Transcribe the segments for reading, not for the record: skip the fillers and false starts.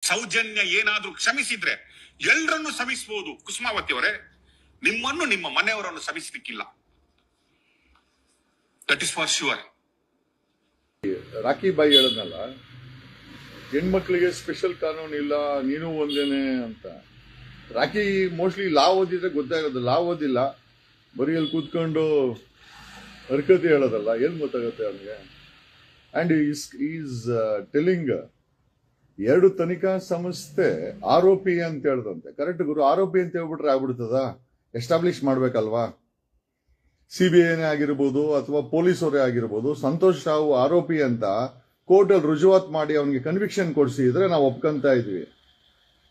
ಸೌಜನ್ಯ ಏನಾದ್ರೂ ಕ್ಷಮಿಸಿದ್ರೆ ಎಲ್ಲರನ್ನು ಕ್ಷಮಿಸಬಹುದು. ಕುಸುಮಾವತಿ ಅವರೇ, ನಿಮ್ಮನ್ನು ನಿಮ್ಮ ಮನೆಯವರನ್ನು ಕ್ಷಮಿಸಲಿಕ್ಕಿಲ್ಲ. That is for sure. Rakhi Bai ಹೇಳದ್ನಲ್ಲ, ಹೆಣ್ಮಕ್ಳಿಗೆ ಸ್ಪೆಷಲ್ ಕಾನೂನು ಇಲ್ಲ, ನೀನು ಒಂದೇನೆ ಅಂತ. ರಾಖಿ ಮೋಸ್ಟ್ಲಿ ಲಾ ಓದಿದ್ರೆ ಗೊತ್ತಾಗೋದು, ಲಾ ಓದಿಲ್ಲ, ಬರೀ ಅಲ್ಲಿ ಕೂತ್ಕೊಂಡು ಹರ್ಕತಿ ಹೇಳೋದಲ್ಲ, ಏನ್ ಗೊತ್ತಾಗುತ್ತೆ ಅವನಿಗೆ. ಅಂಡ್ ಈಸ್ ಟೆಲಿಂಗ್, 2 ತನಿಖಾ ಸಂಸ್ಥೆ ಆರೋಪಿ ಅಂತ ಹೇಳ್ದಂತೆ. ಕರೆಕ್ಟ್ ಗುರು, ಆರೋಪಿ ಅಂತ ಹೇಳ್ಬಿಟ್ರೆ ಆಗ್ಬಿಡ್ತದ? ಎಸ್ಟಾಬ್ಲಿಷ್ ಮಾಡ್ಬೇಕಲ್ವಾ? CBIನೇ ಆಗಿರ್ಬೋದು ಅಥವಾ ಪೊಲೀಸರೇ ಆಗಿರ್ಬೋದು, ಸಂತೋಷ್ ರಾವ್ ಆರೋಪಿ ಅಂತ ಕೋರ್ಟಲ್ಲಿ ರುಜುವಾತ್ ಮಾಡಿ ಅವನಿಗೆ ಕನ್ವಿಕ್ಷನ್ ಕೊಡಿಸಿದ್ರೆ ನಾವು ಒಪ್ಕೊಂತ ಇದ್ವಿ.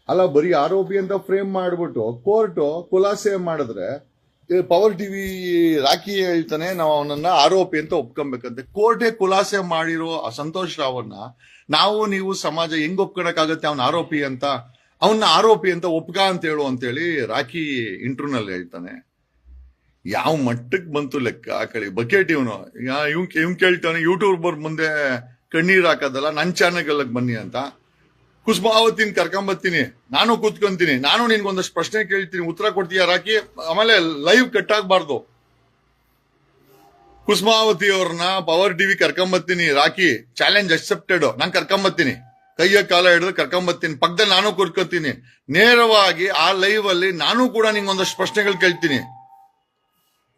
ಅಲ್ಲ, ಬರೀ ಆರೋಪಿ ಅಂತ ಫ್ರೇಮ್ ಮಾಡ್ಬಿಟ್ಟು ಕೋರ್ಟ್ ಖುಲಾಸೆ ಮಾಡಿದ್ರೆ, ಪವರ್ ಟಿವಿ ರಾಖಿ ಹೇಳ್ತಾನೆ ನಾವು ಅವನನ್ನ ಆರೋಪಿ ಅಂತ ಒಪ್ಕೊಬೇಕಂತೆ. ಕೋರ್ಟೇ ಖುಲಾಸೆ ಮಾಡಿರೋ ಸಂತೋಷ್ ರಾವನ್ನ ನಾವು ನೀವು ಸಮಾಜ ಹೆಂಗ್ ಒಪ್ಕೊಳಕ್ಕಾಗತ್ತೆ ಅವನ ಆರೋಪಿ ಅಂತ? ಅವನ್ನ ಆರೋಪಿ ಅಂತ ಒಪ್ಕ ಅಂತ ಹೇಳು ಅಂತೇಳಿ ರಾಖಿ ಇಂಟರ್ವ್ಯೂನಲ್ಲಿ ಹೇಳ್ತಾನೆ. ಯಾವ ಮಟ್ಟಕ್ಕೆ ಬಂತು ಲೆಕ್ಕ ಆ ಕಡೆ ಬಕೆಟ್. ಇವ್ ಕೇಳ್ತಾನೆ, ಯೂಟ್ಯೂಬರ್ ಮುಂದೆ ಕಣ್ಣೀರ್ ಹಾಕೋದಲ್ಲ, ನನ್ ಚಾನಲ್ಗೆ ಬನ್ನಿ ಅಂತ. ಕುಸುಮಾವತಿನ ಕರ್ಕೊಂಬತ್ತೀನಿ, ನಾನು ಕೂತ್ಕೊಂತೀನಿ, ನಾನು ನಿನ್ಗೊಂದಷ್ಟು ಪ್ರಶ್ನೆ ಕೇಳ್ತೀನಿ, ಉತ್ತರ ಕೊಡ್ತೀಯ ರಾಖಿ? ಆಮೇಲೆ ಲೈವ್ ಕಟ್ ಆಗ್ಬಾರ್ದು. ಕುಸುಮಾವತಿ ಅವ್ರನ್ನ ಪವರ್ ಟಿವಿ ಕರ್ಕೊಂಬತ್ತೀನಿ ರಾಖಿ, ಚಾಲೆಂಜ್ ಅಕ್ಸೆಪ್ಟೆಡ್, ನಾನ್ ಕರ್ಕೊಂಬತ್ತೀನಿ, ಕೈಯ ಕಾಲ ಹಿಡಿದು ಕರ್ಕೊಂಬತ್ತೀನಿ, ಪಕ್ಕದಲ್ಲಿ ನಾನು ಕೂತ್ಕೊತೀನಿ, ನೇರವಾಗಿ ಆ ಲೈವ್ ಅಲ್ಲಿ ನಾನು ಕೂಡ ನಿಂಗೊಂದಷ್ಟು ಪ್ರಶ್ನೆಗಳು ಕೇಳ್ತೀನಿ.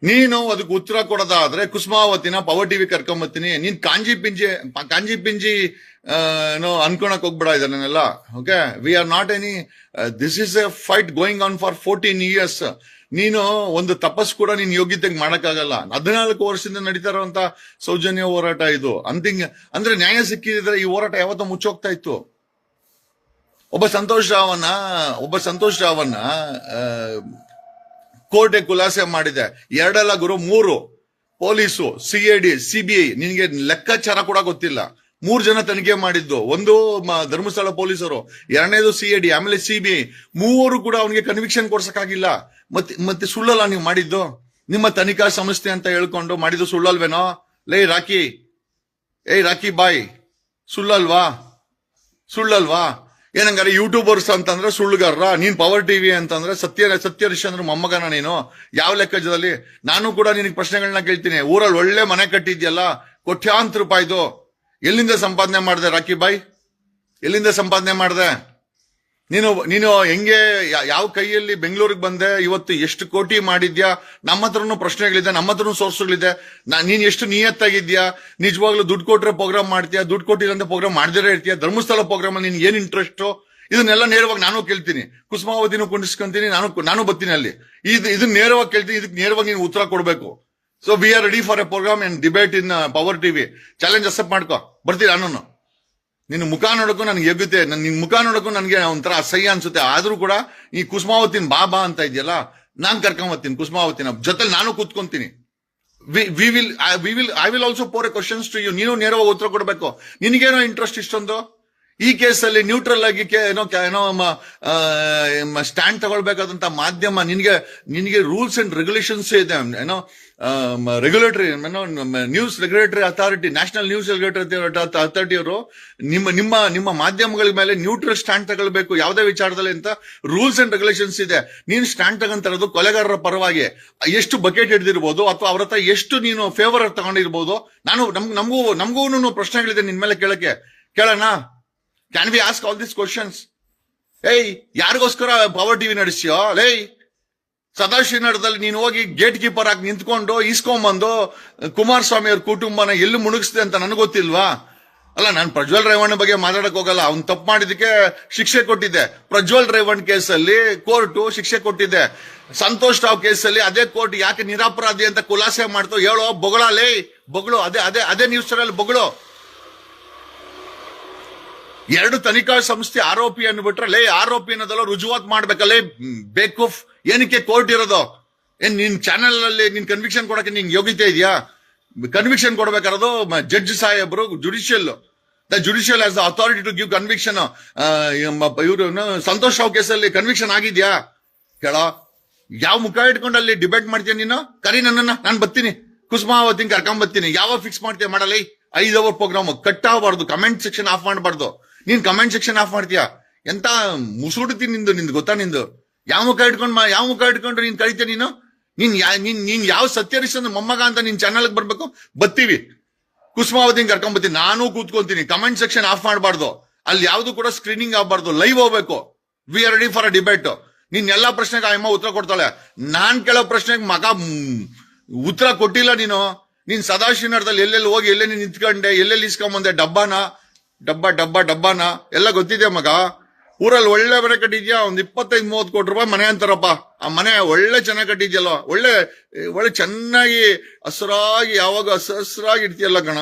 ನೀನು ಅದಕ್ಕೆ ಉತ್ತರ ಕೊಡೋದಾದ್ರೆ ಕುಸುಮಾವತಿನ ಪವರ್ ಟಿವಿ ಕರ್ಕೊಂಬತ್ತೀನಿ. ನೀನ್ ಕಾಂಜಿ ಪಿಂಜಿ ಅನ್ಕೊಳಕ್ ಹೋಗ್ಬೇಡ ಇದನ್ನೆಲ್ಲ. Okay, we are not any, this is A fight going on for 14 years. ನೀನು ಒಂದು ತಪಸ್ ಕೂಡ ನೀನ್ ಯೋಗ್ಯತೆಗೆ ಮಾಡಕ್ಕಾಗಲ್ಲ. 14 ವರ್ಷದಿಂದ ನಡೀತಾ ಇರುವಂತ ಸೌಜನ್ಯ ಹೋರಾಟ ಇದು. ಅಂದ್ರೆ ನ್ಯಾಯ ಸಿಕ್ಕಿದ್ರೆ ಈ ಹೋರಾಟ ಯಾವತ್ತೂ ಮುಚ್ಚೋಗ್ತಾ ಇತ್ತು. ಒಬ್ಬ ಸಂತೋಷ್ ರಾವನ್ನ ಕೋರ್ಟೆ ಖುಲಾಸೆ ಮಾಡಿದೆ. 2 ಅಲ್ಲ ಗುರು, 3 ಪೊಲೀಸು, CID, CBI, ನಿನ್ಗೆ ಲೆಕ್ಕಾಚಾರ ಕೂಡ ಗೊತ್ತಿಲ್ಲ. 3 ಜನ ತನಿಖೆ ಮಾಡಿದ್ದು. ಒಂದು ಧರ್ಮಸ್ಥಳ ಪೊಲೀಸರು, 2ನೇದು CID, ಆಮೇಲೆ CBI. 3 ಕೂಡ ಅವನಿಗೆ ಕನ್ವಿಕ್ಷನ್ ಕೊಡ್ಸಕ್ಕಾಗಿಲ್ಲ. ಮತ್ತೆ ಸುಳ್ಳಲ್ಲ ನೀವು ಮಾಡಿದ್ದು? ನಿಮ್ಮ ತನಿಖಾ ಸಂಸ್ಥೆ ಅಂತ ಹೇಳ್ಕೊಂಡು ಮಾಡಿದ್ದು ಸುಳ್ಳಲ್ವೇನೋ? ರಾಖಿ ಬಾಯ್, ಸುಳ್ಳಲ್ವಾ? ಏನಂಗಾರೆ ಯೂಟ್ಯೂಬರ್ಸ್ ಅಂತಂದ್ರೆ ಸುಳ್ಳುಗಾರರ, ನೀನ್ ಪವರ್ ಟಿವಿ ಅಂತಂದ್ರೆ ಸತ್ಯ ಹರಿಶ್ಚಂದ್ರ ಮೊಮ್ಮಗನ ನೀನು? ಯಾವ ಲೆಕ್ಕದಲ್ಲಿ? ನಾನು ಕೂಡ ನಿನಗೆ ಪ್ರಶ್ನೆಗಳನ್ನ ಕೇಳ್ತೀನಿ. ಊರಲ್ಲಿ ಒಳ್ಳೆ ಮನೆ ಕಟ್ಟಿದ್ಯಲ್ಲ, ಕೋಟ್ಯಾಂತರ ರೂಪಾಯಿದು, ಎಲ್ಲಿಂದ ಸಂಪಾದನೆ ಮಾಡಿದೆ ರಾಖಿ ಬಾಯ್? ಎಲ್ಲಿಂದ ಸಂಪಾದನೆ ಮಾಡಿದೆ ನೀನು? ಹೆಂಗೆ, ಯಾವ ಕೈಯಲ್ಲಿ ಬೆಂಗಳೂರಿಗೆ ಬಂದೆ? ಇವತ್ತು ಎಷ್ಟು ಕೋಟಿ ಮಾಡಿದ್ಯಾ? ನಮ್ಮ ಹತ್ರನು ಪ್ರಶ್ನೆಗಳಿದೆ, ನಮ್ಮ ಹತ್ರನು ಸೋರ್ಸ್ಗಳಿದೆ. ನೀನ್ ಎಷ್ಟು ನಿಯತ್ತಾಗಿದ್ಯಾ? ನಿಜವಾಗ್ಲೂ ದುಡ್ಡು ಕೊಟ್ರೆ ಪ್ರೋಗ್ರಾಮ್ ಮಾಡ್ತೀಯಾ? ದುಡ್ಡು ಕೊಟ್ಟಿಲ್ಲ ಪ್ರೋಗ್ರಾಮ್ ಮಾಡ್ದಿರೇ ಇರ್ತೀಯಾ? ಧರ್ಮಸ್ಥಳ ಪ್ರೋಗ್ರಾಮ್ ಅಲ್ಲಿ ನಿನ್ ಏನ್ ಇಂಟ್ರೆಸ್ಟ್? ಇದನ್ನೆಲ್ಲ ನೇರವಾಗಿ ನಾನು ಕೇಳ್ತೀನಿ. ಕುಸುಮಾವತಿನೂ ಕುಂಡಿಸ್ಕೊಂತೀನಿ, ನಾನು ಬರ್ತೀನಿ ಅಲ್ಲಿ. ಇದನ್ನ ನೇರವಾಗಿ ಕೇಳ್ತೀನಿ, ಇದಕ್ಕೆ ನೇರವಾಗಿ ನೀನು ಉತ್ತರ ಕೊಡ್ಬೇಕು. So we are ready for a programme and debate in Power TV. Challenge accept ಮಾಡ್ಕೋ, ಬರ್ತೀನಿ ನಾನು. ನಿನ್ನ ಮುಖ ನೋಡಕ್ಕೂ ನನಗೆ ಯೋಗ್ಯತೆ, ನಿನ್ ಮುಖ ನೋಡಕ್ಕೂ ನನಗೆ ಒಂಥರ ಅಸಹ್ಯ ಅನ್ಸುತ್ತೆ. ಆದ್ರೂ ಕೂಡ ಈ ಕುಸುಮಾವತಿನ ಬಾ ಅಂತ ಇದೆಯಲ್ಲ, ನಾನ್ ಕರ್ಕೊಂಬತ್ತೀನಿ ಕುಸುಮಾವತಿನ ಜೊತೆಲಿ, ನಾನು ಕೂತ್ಕೊಂತೀನಿ. I will also pour a questions to you. ನೀನು ನೇರವಾಗಿ ಉತ್ತರ ಕೊಡ್ಬೇಕು. ನಿನಗೇನೋ ಇಂಟ್ರೆಸ್ಟ್ ಇಷ್ಟೊಂದು ಈ ಕೇಸಲ್ಲಿ ನ್ಯೂಟ್ರಲ್ ಆಗಿ ಸ್ಟ್ಯಾಂಡ್ ತಗೊಳ್ಬೇಕಾದಂತ ಮಾಧ್ಯಮ? ನಿನಗೆ ರೂಲ್ಸ್ ಅಂಡ್ ರೆಗ್ಯುಲೇಷನ್ಸ್ ಇದೆ, regulatory news regulatory authority, national news regulatory authority ಅವರು ನಿಮ್ಮ ಮಾಧ್ಯಮಗಳ ಮೇಲೆ ನ್ಯೂಟ್ರಲ್ ಸ್ಟ್ಯಾಂಡ್ ತಗೊಳ್ಬೇಕು ಯಾವುದೇ ವಿಚಾರದಲ್ಲಿ ಅಂತ ರೂಲ್ಸ್ ಅಂಡ್ ರೆಗ್ಯುಲೇಷನ್ಸ್ ಇದೆ. ನೀನು ಸ್ಟ್ಯಾಂಡ್ ತಗೊಂತಿರೋದು ಕೊಲೆಗಾರರ ಪರವಾಗಿ. ಎಷ್ಟು ಬಕೆಟ್ ಹಿಡಿದಿರ್ಬೋದು ಅಥವಾ ಅವ್ರ ಹತ್ರ ಎಷ್ಟು ನೀನು ಫೇವರ್ ತಗೊಂಡಿರ್ಬೋದು. ನಮಗೂ ಪ್ರಶ್ನೆಗಳಿದೆ ನಿನ್ ಮೇಲೆ ಕೇಳೋಣ. Can we ask all this questions? ಯಾರಿಗೋಸ್ಕರ ಪವರ್ ಟಿವಿ ನಡೆಸ್ಯೋ? ಸದಾಶಿವನಗರದಲ್ಲಿ ನೀನು ಹೋಗಿ ಗೇಟ್ ಕೀಪರ್ ಆಗಿ ನಿಂತ್ಕೊಂಡು ಇಸ್ಕೊಂಬಂದು ಕುಮಾರಸ್ವಾಮಿ ಅವ್ರ ಕುಟುಂಬನ ಎಲ್ಲಿ ಮುಳುಗಿಸ್ದೆ ಅಂತ ನನಗೆ ಗೊತ್ತಿಲ್ವಾ? ಅಲ್ಲ, ನಾನು ಪ್ರಜ್ವಲ್ ರೇವಣ್ಣ ಬಗ್ಗೆ ಮಾತಾಡಕ್ ಹೋಗಲ್ಲ. ಅವ್ನು ತಪ್ಪು ಮಾಡಿದಕ್ಕೆ ಶಿಕ್ಷೆ ಕೊಟ್ಟಿದ್ದೆ. ಪ್ರಜ್ವಲ್ ರೇವಣ್ಣ ಕೇಸಲ್ಲಿ ಕೋರ್ಟ್ ಶಿಕ್ಷೆ ಕೊಟ್ಟಿದೆ. ಸಂತೋಷ್ ರಾವ್ ಕೇಸಲ್ಲಿ ಅದೇ ಕೋರ್ಟ್ ಯಾಕೆ ನಿರಪರಾಧಿ ಅಂತ ಖುಲಾಸೆ ಮಾಡ್ತು ಹೇಳೋ? ಬೊಗಳು ಅದೇ ನ್ಯೂಸ್ ಚಾನೆಲ್ ಬೊಗಳು. 2 ತನಿಖಾ ಸಂಸ್ಥೆ ಆರೋಪಿ ಅಂದ್ಬಿಟ್ರೆ ಆರೋಪಿ ಅನ್ನೋದೆಲ್ಲ ರುಜುವಾತ್ ಮಾಡ್ಬೇಕಲ್ಲೇ ಬೇಕೂಫ್. ಏನಕ್ಕೆ ಕೋರ್ಟ್ ಇರೋದು? ಏನ್ ನಿನ್ ಚಾನೆಲ್ ಅಲ್ಲಿ ನಿನ್ ಕನ್ವಿಕ್ಷನ್ ಕೊಡಕ್ಕೆ ನಿನ್ ಯೋಗ್ಯತೆ ಇದೆಯಾ? ಕನ್ವಿಕ್ಷನ್ ಕೊಡ್ಬೇಕಾರೋದು ಜಡ್ಜ್ ಸಾಹೇಬ್ರು, judicial. The judicial has the authority to give conviction. ಇವರು ಸಂತೋಷ್ ರಾವ್ ಕೇಸಲ್ಲಿ ಕನ್ವಿಕ್ಷನ್ ಆಗಿದ್ಯಾ ಹೇಳೋ? ಯಾವ ಮುಖ ಇಟ್ಕೊಂಡು ಅಲ್ಲಿ ಡಿಬೇಟ್ ಮಾಡ್ತೀಯ ನೀನು? ಕರಿ ನನ್ನನ್ನ, ನಾನು ಬರ್ತೀನಿ. ಕುಸುಮಾವತಿನ ಕರ್ಕೊಂಬರ್ತೀನಿ. ಯಾವ ಫಿಕ್ಸ್ ಮಾಡ್ತೀಯ ಮಾಡಲ್ಲ? 5 hour ಪ್ರೋಗ್ರಾಮ್ ಕಟ್ ಆಗಬಾರ್ದು. ಕಮೆಂಟ್ ಸೆಕ್ಷನ್ ಆಫ್ ಮಾಡಬಾರ್ದು. ನೀನ್ ಕಮೆಂಟ್ ಸೆಕ್ಷನ್ ಆಫ್ ಮಾಡ್ತೀಯಾ? ಎಂತ ಮುಸುಡ್ತೀನಿ ನಿಂದು ಗೊತ್ತಾ ನಿಂದು? ಯಾವ ಮುಖ ಇಟ್ಕೊಂಡ್ರೆ ನೀನ್ ಕರಿತೀಯ ನೀನು? ನೀನ್ ಯಾವ ಸತ್ಯರಿಸ ಮೊಮ್ಮಗ ಅಂತ ನಿನ್ ಚಾನಲ್ಗೆ ಬರ್ಬೇಕು? ಬತ್ತೀವಿ, ಕುಸುಮಾವತಿನ ಕರ್ಕೊಂಡ್ಬತ್ತೀನಿ, ನಾನು ಕೂತ್ಕೊಂತೀನಿ. ಕಮೆಂಟ್ ಸೆಕ್ಷನ್ ಆಫ್ ಮಾಡಬಾರ್ದು, ಅಲ್ಲಿ ಯಾವ್ದು ಕೂಡ ಸ್ಕ್ರೀನಿಂಗ್ ಆಗಬಾರ್ದು, ಲೈವ್ ಹೋಗ್ಬೇಕು. V are ready for a debate. ನೀನ್ ಎಲ್ಲಾ ಪ್ರಶ್ನೆಗೆ ಅಮ್ಮ ಉತ್ತರ ಕೊಡ್ತಾಳೆ, ನಾನ್ ಕೇಳೋ ಪ್ರಶ್ನೆಗೆ ಮಗ ಉತ್ತರ ಕೊಟ್ಟಿಲ್ಲ ನೀನ್ ಸದಾಶಿವನಗರದಲ್ಲಿ ಎಲ್ಲೆಲ್ಲಿ ಹೋಗಿ ಎಲ್ಲೆಲ್ಲಿ ನಿಂತ್ಕೊಂಡೆ, ಎಲ್ಲೆಲ್ಲಿ ಇಸ್ಕೊಂಬಂದೆ ಡಬ್ಬಾನ ಎಲ್ಲ ಗೊತ್ತಿದೆ ಮಗ. ಊರಲ್ಲಿ ಒಳ್ಳೆ ಮನೆ ಕಟ್ಟಿದ್ಯಾ, ಒಂದ್ 25-30 ಕೋಟಿ ರೂಪಾಯಿ ಮನೆ ಅಂತಾರಪ್ಪ. ಆ ಮನೆ ಒಳ್ಳೆ ಚೆನ್ನಾಗಿ ಕಟ್ಟಿದ್ಯಲ್ಲ, ಒಳ್ಳೆ ಚೆನ್ನಾಗಿ ಹಸ್ರಾಗಿ ಯಾವಾಗ ಹಸ್ರಾಗಿ ಇಡ್ತೀಯಲ್ಲ ಕಣ.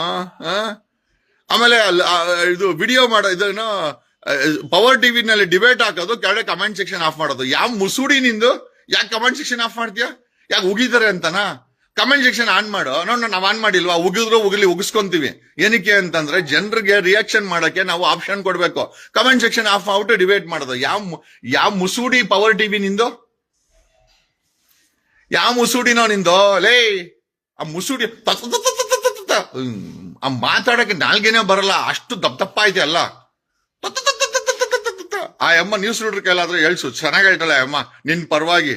ಆಮೇಲೆ ಇದು ವಿಡಿಯೋ ಇದನ್ನ ಪವರ್ ಟಿವಿನಲ್ಲಿ ಡಿಬೇಟ್ ಹಾಕೋದು, ಕೆಳಗೆ ಕಮೆಂಟ್ ಸೆಕ್ಷನ್ ಆಫ್ ಮಾಡೋದು. ಯಾವ ಮುಸುಡಿ ನಿಂದು? ಯಾಕೆ ಕಮೆಂಟ್ ಸೆಕ್ಷನ್ ಆಫ್ ಮಾಡ್ತೀಯ? ಯಾಕೆ ಉಗಿತಾರೆ ಅಂತನಾ? ಕಮೆಂಟ್ ಸೆಕ್ಷನ್ ಆನ್ ಮಾಡು. ನಾವ್ ಆನ್ ಮಾಡಿಲ್ವಾ? ಉಗಿಸ್ಕೊಂತೀವಿ. ಏನಕ್ಕೆ ಅಂತಂದ್ರೆ ಜನರಿಗೆ ರಿಯಾಕ್ಷನ್ ಮಾಡಕ್ಕೆ ನಾವು ಆಪ್ಷನ್ ಕೊಡ್ಬೇಕು. ಕಮೆಂಟ್ ಸೆಕ್ಷನ್ ಆಫ್ ಮಾಡ್ಬಿಟ್ಟು ಡಿಬೇಟ್ ಮಾಡೋದು. ಯಾವ ಮುಸುಡಿ ಪವರ್ ಟಿವಿ ನಿಂದು? ಯಾವ ಮುಸುಡಿನೋ ನಿಂದು? ಲೇ ಆ ಮುಸುಡಿ ಆ ಮಾತಾಡಕ್ಕೆ ನಾಲ್ಗೇನೆ ಬರಲ್ಲ, ಅಷ್ಟು ದಪ್ಪ ಐತೆ ಅಲ್ಲ. ಆ ಅಮ್ಮ ನ್ಯೂಸ್ ನೋಡ್ರ ಕೈಲಾದ್ರೆ ಹೇಳ್ಸು, ಚೆನ್ನಾಗಿ ಹೇಳ್ತಾಳೆ ಅಮ್ಮ ನಿನ್ ಪರವಾಗಿ.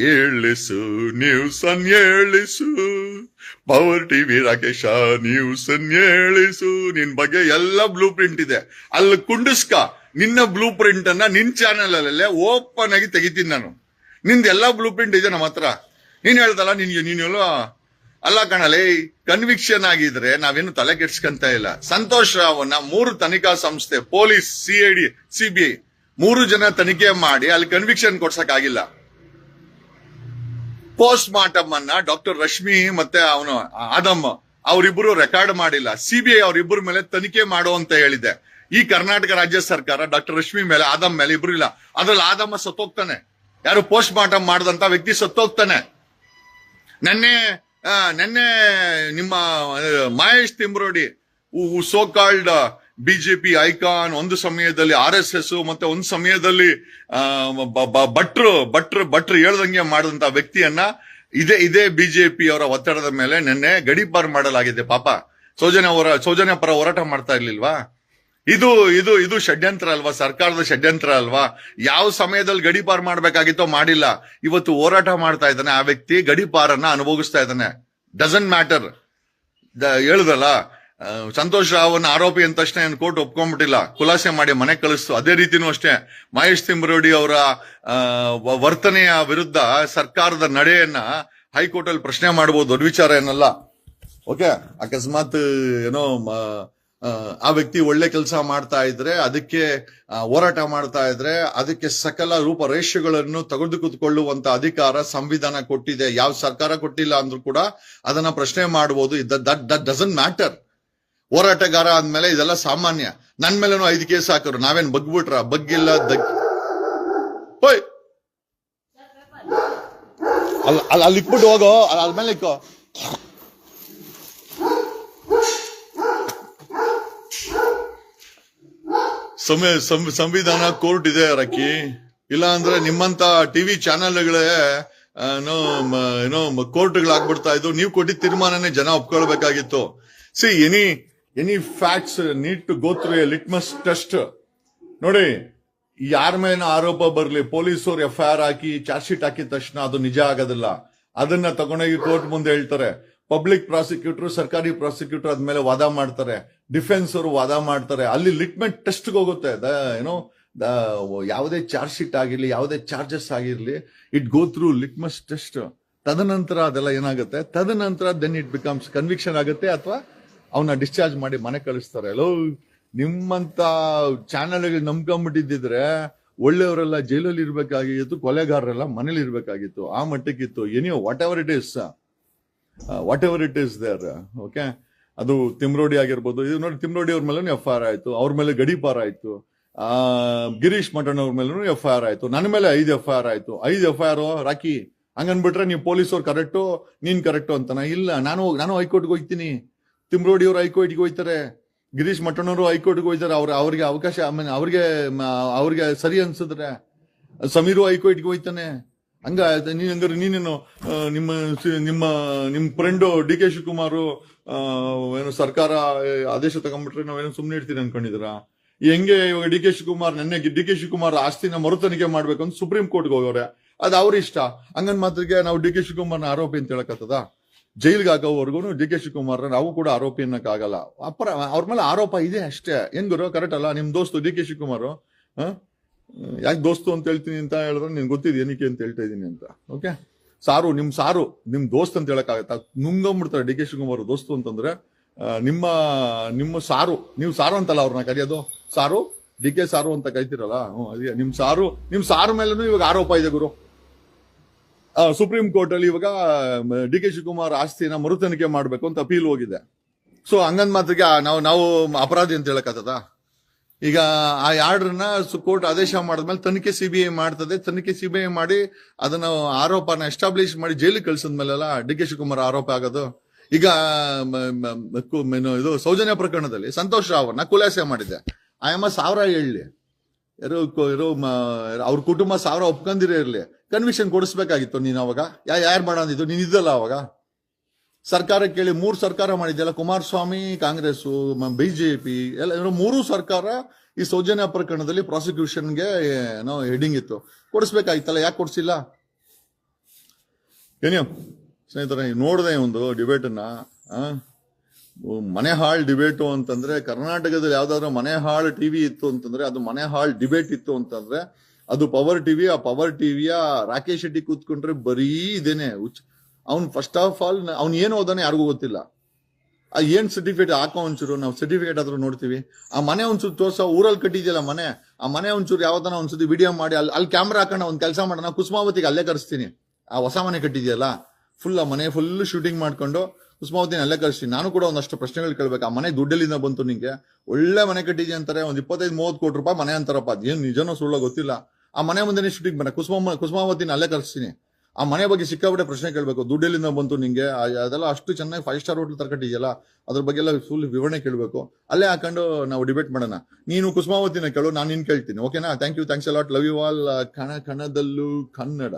ಹೇಳಿಸು ನ್ಯೂಸ್ ಹೇಳಿಸು, ಪವರ್ ಟಿವಿ ರಾಕೇಶ ನ್ಯೂಸ್ ಹೇಳಿಸು. ನಿನ್ ಬಗ್ಗೆ ಎಲ್ಲ ಬ್ಲೂ ಪ್ರಿಂಟ್ ಇದೆ, ಅಲ್ಲಿ ಕುಂಡಿಸ್ಕ. ನಿನ್ನ ಬ್ಲೂ ಪ್ರಿಂಟ್ ಅನ್ನ ನಿನ್ ಚಾನೆಲ್ ಅಲ್ಲೇ ಓಪನ್ ಆಗಿ ತೆಗಿತೀನಿ ನಾನು. ನಿಂದ ಎಲ್ಲಾ ಬ್ಲೂ ಪ್ರಿಂಟ್ ಇದೆ ನಮ್ಮ ಹತ್ರ. ನೀನ್ ಹೇಳ್ದಲ್ಲ ನೀನೆಲ್ಲ ಅಲ್ಲ ಕಣಲೇ. ಕನ್ವಿಕ್ಷನ್ ಆಗಿದ್ರೆ ನಾವೇನು ತಲೆ ಕೆಡ್ಸ್ಕಂತ ಇಲ್ಲ. ಸಂತೋಷ್ ರಾವ್ನ 3 ತನಿಖಾ ಸಂಸ್ಥೆ, ಪೊಲೀಸ್, CID, CBI 3 ಜನ ತನಿಖೆ ಮಾಡಿ ಅಲ್ಲಿ ಕನ್ವಿಕ್ಷನ್ ಕೊಡ್ಸಕ್ ಆಗಿಲ್ಲ. ಪೋಸ್ಟ್ ಮಾರ್ಟಮ್ ಅನ್ನ ಡಾಕ್ಟರ್ ರಶ್ಮಿ ಮತ್ತೆ ಅವನು ಆದಮ್ ಅವರಿಬ್ಬರು ರೆಕಾರ್ಡ್ ಮಾಡಿಲ್ಲ. CBI ಅವರಿಬ್ಬರ ಮೇಲೆ ತನಿಖೆ ಮಾಡು ಅಂತ ಹೇಳಿದೆ. ಈ ಕರ್ನಾಟಕ ರಾಜ್ಯ ಸರ್ಕಾರ ಡಾಕ್ಟರ್ ರಶ್ಮಿ ಮೇಲೆ, ಆದಮ್ ಮೇಲೆ ಇಬ್ರು ಇಲ್ಲ. ಅದ್ರಲ್ಲಿ ಆದಮ್ಮ ಸತ್ತೋಗ್ತಾನೆ. ಯಾರು ಪೋಸ್ಟ್ ಮಾರ್ಟಮ್ ಮಾಡದಂತ ವ್ಯಕ್ತಿ ಸತ್ತೋಗ್ತಾನೆ. ನೆನ್ನೆ ನಿಮ್ಮ Mahesh Timarodi, so called BJP icon, ಒಂದು ಸಮಯದಲ್ಲಿ RSS, ಮತ್ತೆ ಒಂದು ಸಮಯದಲ್ಲಿ ಭಟ್ರು ಹೇಳ್ದಂಗೆ ಮಾಡಿದಂತ ವ್ಯಕ್ತಿಯನ್ನ ಇದೇ ಬಿಜೆಪಿ ಅವರ ಒತ್ತಡದ ಮೇಲೆ ನಿನ್ನೆ ಗಡೀಪಾರು ಮಾಡಲಾಗಿದೆ. ಪಾಪ ಸೌಜನ್ಯ ಪರ ಹೋರಾಟ ಮಾಡ್ತಾ ಇರ್ಲಿಲ್ವಾ? ಇದು ಷಡ್ಯಂತ್ರ ಅಲ್ವಾ? ಸರ್ಕಾರದ ಷಡ್ಯಂತ್ರ ಅಲ್ವಾ? ಯಾವ ಸಮಯದಲ್ಲಿ ಗಡೀಪಾರ್ ಮಾಡ್ಬೇಕಾಗಿತ್ತೋ ಮಾಡಿಲ್ಲ. ಇವತ್ತು ಹೋರಾಟ ಮಾಡ್ತಾ ಇದ್ದಾನೆ ಆ ವ್ಯಕ್ತಿ, ಗಡೀಪಾರನ್ನ ಅನುಭವಿಸ್ತಾ ಇದ್ದಾನೆ. Doesn't matter. ಹೇಳುದಲ್ಲ, ಸಂತೋಷ್ ರಾವ್ನ ಆರೋಪಿ ಅಂದ ತಕ್ಷಣ ಏನು ಕೋರ್ಟ್ ಒಪ್ಕೊಂಡ್ಬಿಟ್ಟಿಲ್ಲ, ಖುಲಾಸೆ ಮಾಡಿ ಮನೆ ಕಳಿಸ್ತು. ಅದೇ ರೀತಿನೂ ಅಷ್ಟೇ ಮಹೇಶ್ ತಿಮ್ರೋಡಿ ಅವರ ವರ್ತನೆಯ ವಿರುದ್ಧ ಸರ್ಕಾರದ ನಡೆಯನ್ನ ಹೈಕೋರ್ಟ್ ಅಲ್ಲಿ ಪ್ರಶ್ನೆ ಮಾಡಬಹುದು, ದೊಡ್ಡ ವಿಚಾರ ಏನಲ್ಲ. ಓಕೆ, ಅಕಸ್ಮಾತ್ ಏನೋ ಆ ವ್ಯಕ್ತಿ ಒಳ್ಳೆ ಕೆಲಸ ಮಾಡ್ತಾ ಇದ್ರೆ, ಅದಕ್ಕೆ ಹೋರಾಟ ಮಾಡ್ತಾ ಇದ್ರೆ, ಅದಕ್ಕೆ ಸಕಲ ರೂಪರೇಷೆಗಳನ್ನು ತೆಗೆದುಕೊಳ್ಳುವಂತ ಅಧಿಕಾರ ಸಂವಿಧಾನ ಕೊಟ್ಟಿದೆ. ಯಾವ ಸರ್ಕಾರ ಕೊಟ್ಟಿಲ್ಲ ಅಂದ್ರೂ ಕೂಡ ಅದನ್ನ ಪ್ರಶ್ನೆ ಮಾಡಬಹುದು. That doesn't matter. ಹೋರಾಟಗಾರ ಅಂದ್ಮೇಲೆ ಇದೆಲ್ಲ ಸಾಮಾನ್ಯ. ನನ್ ಮೇಲೇನು 5 ಕೇಸ್ ಹಾಕರು, ನಾವೇನ್ ಬಗ್ಬಿಟ್ರ? ಬಗ್ಗಿಲ್ಲ. ಹೋಯ್ ಅಲ್ಲಿ ಇಕ್ಬಿಟ್ಟು ಹೋಗೋ, ಅದ್ಮೇಲೆ ಇಕ್ಕೋ. ಸಂವಿಧಾನ ಕೋರ್ಟ್ ಇದೆ ರಕ್ಕಿ. ಇಲ್ಲ ಅಂದ್ರೆ ನಿಮ್ಮಂತ ಟಿವಿ ಚಾನೆಲ್ಗಳೇ ಏನೋ ಕೋರ್ಟ್ಗಳಾಗ್ಬಿಡ್ತಾ ಇದ್ದು. ನೀವು ಕೊಟ್ಟಿದ್ದ ತೀರ್ಮಾನನೇ ಜನ ಒಪ್ಕೊಳ್ಬೇಕಾಗಿತ್ತು. See any facts need to go through a litmus test. ನೋಡಿ, ಯಾರ ಮೇಲೆ ಆರೋಪ ಬರ್ಲಿ, ಪೊಲೀಸರು FIR ಹಾಕಿ ಚಾರ್ಜ್ ಶೀಟ್ ಹಾಕಿದ ತಕ್ಷಣ ಅದು ನಿಜ ಆಗೋದಿಲ್ಲ. ಅದನ್ನ ತಗೊಂಡೋಗಿ ಕೋರ್ಟ್ ಮುಂದೆ ಹೇಳ್ತಾರೆ. ಪಬ್ಲಿಕ್ ಪ್ರಾಸಿಕ್ಯೂಟರ್, ಸರ್ಕಾರಿ ಪ್ರಾಸಿಕ್ಯೂಟರ್ ಅದ್ಮೇಲೆ ವಾದ ಮಾಡ್ತಾರೆ, ಡಿಫೆನ್ಸ್ ಅವರು ವಾದ ಮಾಡ್ತಾರೆ. ಅಲ್ಲಿ ಲಿಟ್ಮೆಂಟ್ ಟೆಸ್ಟ್ ಹೋಗುತ್ತೆ. ಯಾವುದೇ ಚಾರ್ಜ್ ಶೀಟ್ ಆಗಿರ್ಲಿ, ಯಾವುದೇ ಚಾರ್ಜಸ್ ಆಗಿರ್ಲಿ, it go through litmus test. ತದನಂತರ ಅದೆಲ್ಲ ಏನಾಗುತ್ತೆ, ತದನಂತರ ದೆನ್ ಇಟ್ ಬಿಕಮ್ಸ್ ಕನ್ವಿಕ್ಷನ್ ಆಗುತ್ತೆ, ಅಥವಾ ಅವನ್ನ ಡಿಸ್ಚಾರ್ಜ್ ಮಾಡಿ ಮನೆ ಕಳಿಸ್ತಾರೆ. ಎಲ್ಲೋ ನಿಮ್ಮಂತ ಚಾನೆಲ್ಗಳು ನಂಬ್ಕೊಂಡ್ಬಿಟ್ಟಿದ್ರೆ ಒಳ್ಳೆಯವರೆಲ್ಲ ಜೈಲಲ್ಲಿ ಇರ್ಬೇಕಾಗಿತ್ತು, ಕೊಲೆಗಾರರೆಲ್ಲ ಮನೇಲಿ ಇರ್ಬೇಕಾಗಿತ್ತು. ಆ ಮಟ್ಟಕ್ಕಿತ್ತು. Whatever it is there. Okay, ಅದು ತಿಮ್ರೋಡಿ ಆಗಿರ್ಬೋದು. ಇದು ನೋಡಿ, ತಿಮ್ರೋಡಿ ಅವ್ರ ಮೇಲೂ FIR ಆಯ್ತು, ಅವ್ರ ಮೇಲೆ ಗಡೀಪಾರ ಆಯ್ತು. ಗಿರೀಶ್ ಮಠನ್ ಅವ್ರ ಮೇಲೂ FIR ಆಯ್ತು, ನನ್ನ ಮೇಲೆ 5 FIR ಆಯ್ತು. 5 FIR ರಾಕಿ ಹಂಗನ್ಬಿಟ್ರೆ ನೀವು ಪೊಲೀಸವ್ರು ಕರೆಕ್ಟು, ನೀನ್ ಕರೆಕ್ಟು ಅಂತಾನ? ಇಲ್ಲ, ನಾನು ಹೈಕೋರ್ಟ್ಗೆ ಹೋಗ್ತೀನಿ, ತಿಮ್ರೋಡಿ ಅವರು ಹೈಕೋರ್ಟ್ಗೆ ಹೋಗ್ತಾರೆ, ಗಿರೀಶ್ ಮಠಣ್ಣವರು ಹೈಕೋರ್ಟ್ಗೆ ಹೋಗ್ತಾರೆ. ಅವ್ರಿಗೆ ಅವಕಾಶ, ಅವ್ರಿಗೆ ಸರಿ ಅನ್ಸಿದ್ರೆ ಸಮೀರು ಹೈಕೋರ್ಟ್ಗೆ ಹೋಗ್ತಾನೆ. ನೀನೇನು ನಿಮ್ಮ ಫ್ರೆಂಡು DK ಶಿವಕುಮಾರ್ ಏನು ಸರ್ಕಾರ ಆದೇಶ ತಗೊಂಡ್ಬಿಟ್ರೆ ನಾವೇನೋ ಸುಮ್ನೆ ಇರ್ತೀರಿ ಅನ್ಕೊಂಡಿದ್ದೀರಾ? ಹೆಂಗೆ ಇವಾಗ ಡಿ ಕೆ ಶಿವಕುಮಾರ್ ನೆನ್ನೆ ಡಿ ಕೆ ಶಿವಕುಮಾರ್ ಆಸ್ತಿನ ಮರು ತನಿಖೆ ಮಾಡ್ಬೇಕು ಅಂತ ಸುಪ್ರೀಂ ಕೋರ್ಟ್ಗೆ ಹೋಗೋರೆ, ಅದು ಅವ್ರ ಇಷ್ಟ. ಹಂಗನ್ ಮಾತ್ರಕ್ಕೆ ನಾವು ಡಿ ಕೆ ಶಿವಕುಮಾರ್ನ ಆರೋಪಿ ಅಂತ ಹೇಳಕತ್ತದ? ಜೈಲ್ಗೆ ಹಾಕೋವರೆಗೂ ಡಿ ಕೆ ಶಿವಕುಮಾರ್ ನಾವು ಕೂಡ ಆರೋಪಿ ಅನ್ನಕ್ಕಾಗಲ್ಲ. ಅವ್ರ ಮೇಲೆ ಆರೋಪ ಇದೆ ಅಷ್ಟೇ. ಏನ್ ಗುರು ಕರೆಕ್ಟ್ ಅಲ್ಲ? ನಿಮ್ ದೋಸ್ತು ಡಿ ಕೆ ಶಿವಕುಮಾರ್ ಯಾಕೆ ದೋಸ್ತು ಅಂತ ಹೇಳ್ತೀನಿ ಅಂತ ಹೇಳಿದ್ರೆ ನಿನ್ ಗೊತ್ತಿದೆ ಏನಕ್ಕೆ ಅಂತ ಹೇಳ್ತಾ ಇದೀನಿ ಅಂತ. ಓಕೆ, ಸಾರು ನಿಮ್ ದೋಸ್ತ್ ಅಂತ ಹೇಳಕ್ಕಾಗತ್ತಾ? ನುಂಗೊಂಬಿಡ್ತಾರೆ ಡಿ ಕೆ ಶಿವಕುಮಾರ್ ದೋಸ್ತು ಅಂತಂದ್ರೆ. ನಿಮ್ಮ ಸಾರು, ನೀವು ಸಾರು ಅಂತಲ್ಲ ಅವ್ರನ್ನ ಕರೆಯೋದು, ಸಾರು ಡಿ ಕೆ ಸಾರು ಅಂತ ಕರಿತೀರಲ್ಲ, ಅದೇ ನಿಮ್ ಸಾರು ಮೇಲೂ ಇವಾಗ ಆರೋಪ ಇದೆ ಗುರು. ಸುಪ್ರೀಂ ಕೋರ್ಟ್ ಅಲ್ಲಿ ಇವಾಗ ಡಿ ಕೆ ಶಿವಕುಮಾರ್ ಆಸ್ತಿನ ಮರು ತನಿಖೆ ಮಾಡ್ಬೇಕು ಅಂತ ಅಪೀಲ್ ಹೋಗಿದೆ. ಸೊ ಹಂಗಂದ್ ಮಾತ್ರಕ್ಕೆ ನಾವು ಅಪರಾಧಿ ಅಂತ ಹೇಳಕ್ಕಾಗ್ತದ? ಈಗ ಆ ಆರ್ಡರ್ನ ಕೋರ್ಟ್ ಆದೇಶ ಮಾಡಿದ್ಮೇಲೆ ತನಿಖೆ ಸಿಬಿಐ ಮಾಡ್ತದೆ. ತನಿಖೆ ಸಿಬಿಐ ಮಾಡಿ ಅದನ್ನ ಆರೋಪನ ಎಸ್ಟಾಬ್ಲಿಷ್ ಮಾಡಿ ಜೈಲಿಗೆ ಕಳ್ಸಿದ್ಮೇಲೆಲ್ಲ ಡಿ ಕೆ ಶಿವಕುಮಾರ್ ಆರೋಪ ಆಗೋದು. ಈಗ ಇದು ಸೌಜನ್ಯ ಪ್ರಕರಣದಲ್ಲಿ ಸಂತೋಷ್ ರಾವ್ನ ಖುಲಾಸೆ ಮಾಡಿದೆ. ಆಯಮ್ಮ 1000 ಹೇಳಲಿ, ಅವ್ರ ಕುಟುಂಬ 1000 ಒಪ್ಕೊಂಡಿರೇ ಇರ್ಲಿ, ಕನ್ವಿಕ್ಷನ್ ಕೊಡಿಸ್ಬೇಕಾಗಿತ್ತು ನೀನ್ ಅವಾಗ. ಯಾರು ಮಾಡಂದಿತ್ತು? ನೀನ್ ಇದ್ದಲ್ಲ ಅವಾಗ. ಸರ್ಕಾರ ಕೇಳಿ 3 ಸರ್ಕಾರ ಮಾಡಿದ್ಯಲ್ಲ, ಕುಮಾರಸ್ವಾಮಿ, ಕಾಂಗ್ರೆಸ್, ಬಿಜೆಪಿ ಎಲ್ಲ 3 ಸರ್ಕಾರ ಈ ಸೌಜನ್ಯ ಪ್ರಕರಣದಲ್ಲಿ ಪ್ರಾಸಿಕ್ಯೂಷನ್ಗೆ ಏನೋ ಹೆಡಿಂಗ್ ಇತ್ತು, ಕೊಡಿಸ್ಬೇಕಾಗಿತ್ತಲ್ಲ, ಯಾಕೆ ಕೊಡ್ಸಿಲ್ಲ? ಏನೇ ಸ್ನೇಹಿತರೆ, ನೋಡಿದೆ ಒಂದು ಡಿಬೇಟನ್ನ, ಮನೆ ಹಾಳ್ ಡಿಬೇಟು ಅಂತಂದ್ರೆ, ಕರ್ನಾಟಕದಲ್ಲಿ ಯಾವ್ದಾದ್ರು ಮನೆ ಹಾಳ್ ಟಿವಿ ಇತ್ತು ಅಂತಂದ್ರೆ, ಅದು ಮನೆ ಹಾಳ್ ಡಿಬೇಟ್ ಇತ್ತು ಅಂತಂದ್ರೆ ಅದು ಪವರ್ ಟಿವಿ. ಆ ಪವರ್ ಟಿವಿಯ ರಾಕೇಶ್ ಶೆಟ್ಟಿ ಕೂತ್ಕೊಂಡ್ರೆ ಬರೀ ಇದೇನೆ. ಅವ್ನು ಫಸ್ಟ್ ಆಫ್ ಆಲ್ ಅವ್ನು ಏನು ಓದಾನೆ ಯಾರಿಗೂ ಗೊತ್ತಿಲ್ಲ. ಏನ್ ಸರ್ಟಿಫಿಕೇಟ್ ಹಾಕೋ ಒಂಚೂರು, ನಾವು ಸರ್ಟಿಫಿಕೇಟ್ ಆದ್ರೂ ನೋಡ್ತೀವಿ. ಆ ಮನೆ ಒಂಚೂರು ತೋರ್ಸೋ, ಊರಲ್ಲಿ ಕಟ್ಟಿದ್ಯಲ್ಲ ಮನೆ, ಆ ಮನೆ ಒಂಚೂರು ಯಾವ್ದಾನ ಒಂದ್ಸತಿ ವಿಡಿಯೋ ಮಾಡಿ ಅಲ್ಲಿ ಕ್ಯಾಮ್ರಾ ಹಾಕೊಂಡು ಒಂದ್ ಕೆಲಸ ಮಾಡೋಣ, ಕುಸುಮಾವತಿಗೆ ಅಲ್ಲೇ ಕರೆಸ್ತೀನಿ. ಆ ಹೊಸ ಮನೆ ಕಟ್ಟಿದ್ಯಲ್ಲ ಫುಲ್, ಆ ಮನೆ ಫುಲ್ ಶೂಟಿಂಗ್ ಮಾಡ್ಕೊಂಡು ಕುಸುಮಾವತಿನ ಅಲ್ಲೇ ಕರೆಸ್ತೀನಿ. ನಾನು ಕೂಡ ಒಂದಷ್ಟು ಪ್ರಶ್ನೆಗಳು ಕೇಳ್ಬೇಕು. ಆ ಮನೆ ದುಡ್ಡಲ್ಲಿಂದ ಬಂತು ನಿಂಗೆ? ಒಳ್ಳೆ ಮನೆ ಕಟ್ಟಿದ್ಯಾ ಅಂತಾರೆ, ಒಂದ್ 25-30 ಕೋಟಿ ರೂಪಾಯಿ ಮನೆ ಅಂತಾರಪ್ಪ. ಅದೇನ್ ನಿಜನೋ ಸುಳ್ಳ ಗೊತ್ತಿಲ್ಲ. ಆ ಮನೆ ಮುಂದೆ ಶೂಟಿಂಗ್ ಬನ್ನ ಕುಸುಮಾವತಿನ ಅಲ್ಲೇ ಕರೆಸ್ತೀನಿ. ಆ ಮನೆ ಬಗ್ಗೆ ಸಿಕ್ಕಾಬಿಟ್ಟೆ ಪ್ರಶ್ನೆ ಕೇಳಬೇಕು. ದುಡ್ಡೆಲ್ಲಿಂದ ಬಂತು ನಿಂಗೆ? ಅದೆಲ್ಲ ಅಷ್ಟು ಚೆನ್ನಾಗಿ 5 ಸ್ಟಾರ್ ಹೋಟೆಲ್ ತರ ಕಟ್ಟಿದ್ಯಲ್ಲ, ಅದ್ರ ಬಗ್ಗೆ ಎಲ್ಲ ಫುಲ್ ವಿವರಣೆ ಕೇಳಬೇಕು. ಅಲ್ಲೇ ಹಾಕೊಂಡು ನಾವು ಡಿಬೇಟ್ ಮಾಡೋಣ. ನೀನು ಕುಸುಮಾವತಿನ ಕೇಳು, ನಾನು ನಿನ್ ಕೇಳ್ತೀನಿ. ಓಕೆನಾ? Thank you, thanks a lot, love you all. ಕಣದಲ್ಲೂ ಕನ್ನಡ.